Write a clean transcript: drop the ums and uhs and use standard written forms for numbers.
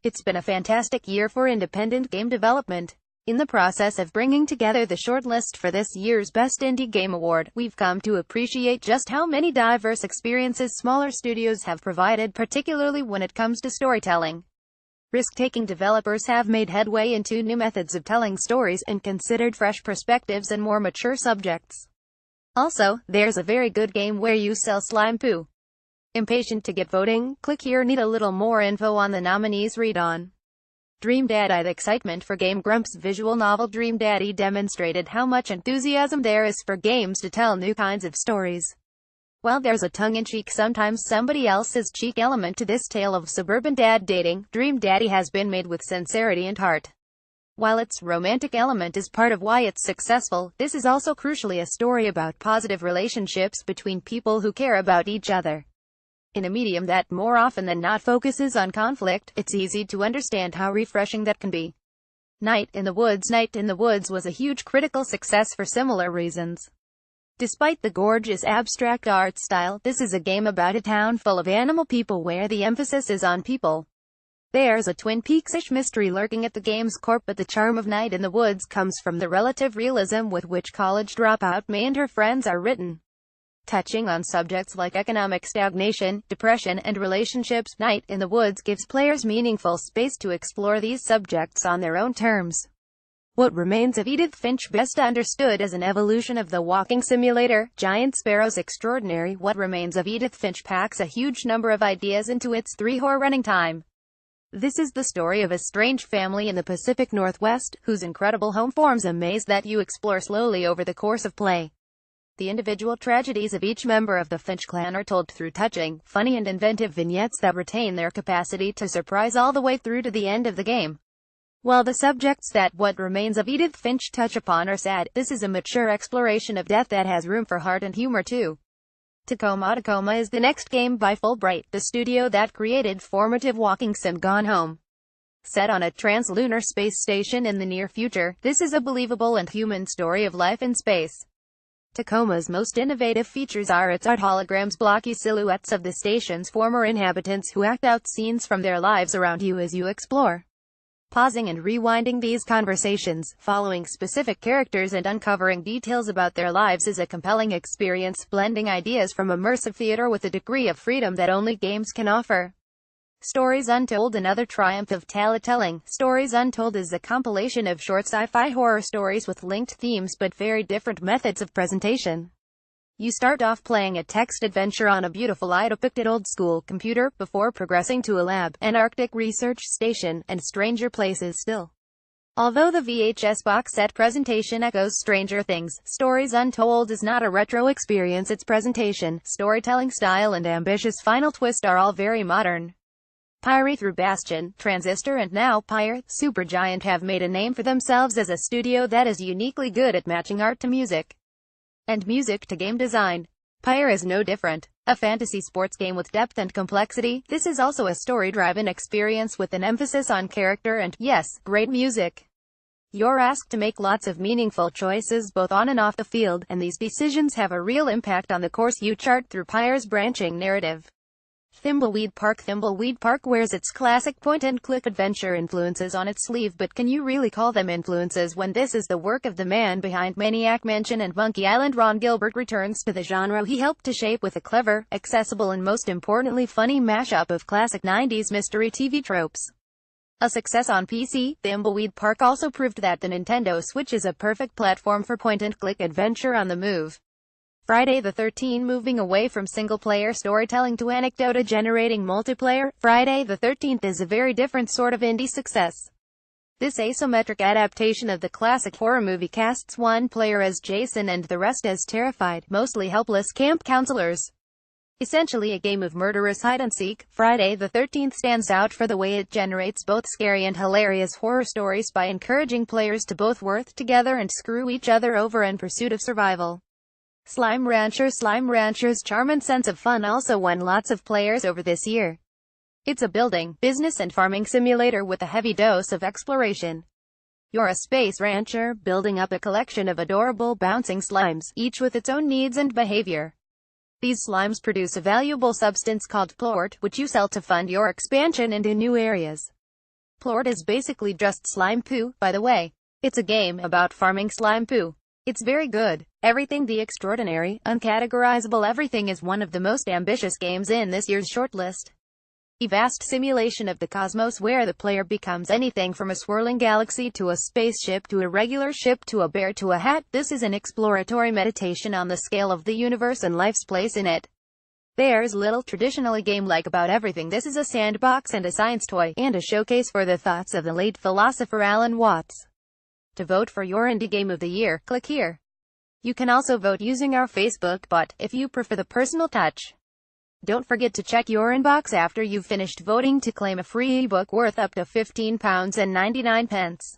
It's been a fantastic year for independent game development. In the process of bringing together the shortlist for this year's Best Indie Game Award, we've come to appreciate just how many diverse experiences smaller studios have provided, particularly when it comes to storytelling. Risk-taking developers have made headway into new methods of telling stories and considered fresh perspectives and more mature subjects. Also, there's a very good game where you sell slime poo. Impatient to get voting? Click here. Need a little more info on the nominees? Read on. Dream Daddy. The excitement for Game Grumps' visual novel Dream Daddy demonstrated how much enthusiasm there is for games to tell new kinds of stories. While there's a tongue-in-cheek, sometimes somebody else's cheek element to this tale of suburban dad dating, Dream Daddy has been made with sincerity and heart. While its romantic element is part of why it's successful, this is also crucially a story about positive relationships between people who care about each other. In a medium that more often than not focuses on conflict, it's easy to understand how refreshing that can be. Night in the Woods. Night in the Woods was a huge critical success for similar reasons. Despite the gorgeous abstract art style, this is a game about a town full of animal people where the emphasis is on people. There's a Twin Peaks-ish mystery lurking at the game's core, but the charm of Night in the Woods comes from the relative realism with which College Dropout May and her friends are written. Touching on subjects like economic stagnation, depression, and relationships, Night in the Woods gives players meaningful space to explore these subjects on their own terms. What Remains of Edith Finch. Best understood as an evolution of the walking simulator, Giant Sparrow's Extraordinary. What Remains of Edith Finch packs a huge number of ideas into its 3-hour running time. This is the story of a strange family in the Pacific Northwest, whose incredible home forms a maze that you explore slowly over the course of play. The individual tragedies of each member of the Finch clan are told through touching, funny and inventive vignettes that retain their capacity to surprise all the way through to the end of the game. While the subjects that What Remains of Edith Finch touch upon are sad, this is a mature exploration of death that has room for heart and humor too. Tacoma. Tacoma is the next game by Fulbright, the studio that created formative walking sim Gone Home. Set on a translunar space station in the near future, this is a believable and human story of life in space. Tacoma's most innovative features are its art holograms, blocky silhouettes of the station's former inhabitants who act out scenes from their lives around you as you explore. Pausing and rewinding these conversations, following specific characters and uncovering details about their lives is a compelling experience, blending ideas from immersive theater with a degree of freedom that only games can offer. Stories Untold. Another triumph of tale-telling. Stories Untold is a compilation of short sci-fi horror stories with linked themes but very different methods of presentation. You start off playing a text adventure on a beautiful depicted old-school computer, before progressing to a lab, an Arctic research station, and stranger places still. Although the VHS box set presentation echoes Stranger Things, Stories Untold is not a retro experience. Its presentation, storytelling style and ambitious final twist are all very modern. Pyre. Through Bastion, Transistor and now Pyre, Supergiant have made a name for themselves as a studio that is uniquely good at matching art to music and music to game design. Pyre is no different. A fantasy sports game with depth and complexity, this is also a story-driven experience with an emphasis on character and, yes, great music. You're asked to make lots of meaningful choices both on and off the field, and these decisions have a real impact on the course you chart through Pyre's branching narrative. Thimbleweed Park. Thimbleweed Park wears its classic point-and-click adventure influences on its sleeve, but can you really call them influences when this is the work of the man behind Maniac Mansion and Monkey Island? Ron Gilbert returns to the genre he helped to shape with a clever, accessible and most importantly funny mashup of classic 90s mystery TV tropes. A success on PC, Thimbleweed Park also proved that the Nintendo Switch is a perfect platform for point-and-click adventure on the move. Friday the 13th. Moving away from single-player storytelling to anecdote-generating multiplayer, Friday the 13th is a very different sort of indie success. This asymmetric adaptation of the classic horror movie casts one player as Jason and the rest as terrified, mostly helpless camp counselors. Essentially a game of murderous hide-and-seek, Friday the 13th stands out for the way it generates both scary and hilarious horror stories by encouraging players to both work together and screw each other over in pursuit of survival. Slime Rancher. Slime Rancher's charm and sense of fun also won lots of players over this year. It's a building, business and farming simulator with a heavy dose of exploration. You're a space rancher, building up a collection of adorable bouncing slimes, each with its own needs and behavior. These slimes produce a valuable substance called plort, which you sell to fund your expansion into new areas. Plort is basically just slime poo, by the way. It's a game about farming slime poo. It's very good. Everything the extraordinary, uncategorizable everything is one of the most ambitious games in this year's shortlist. A vast simulation of the cosmos where the player becomes anything from a swirling galaxy to a spaceship to a regular ship to a bear to a hat. This is an exploratory meditation on the scale of the universe and life's place in it. There's little traditionally game-like about everything. This is a sandbox and a science toy, and a showcase for the thoughts of the late philosopher Alan Watts. To vote for your indie game of the year, click here. You can also vote using our Facebook bot, if you prefer the personal touch. Don't forget to check your inbox after you've finished voting to claim a free ebook worth up to £15.99.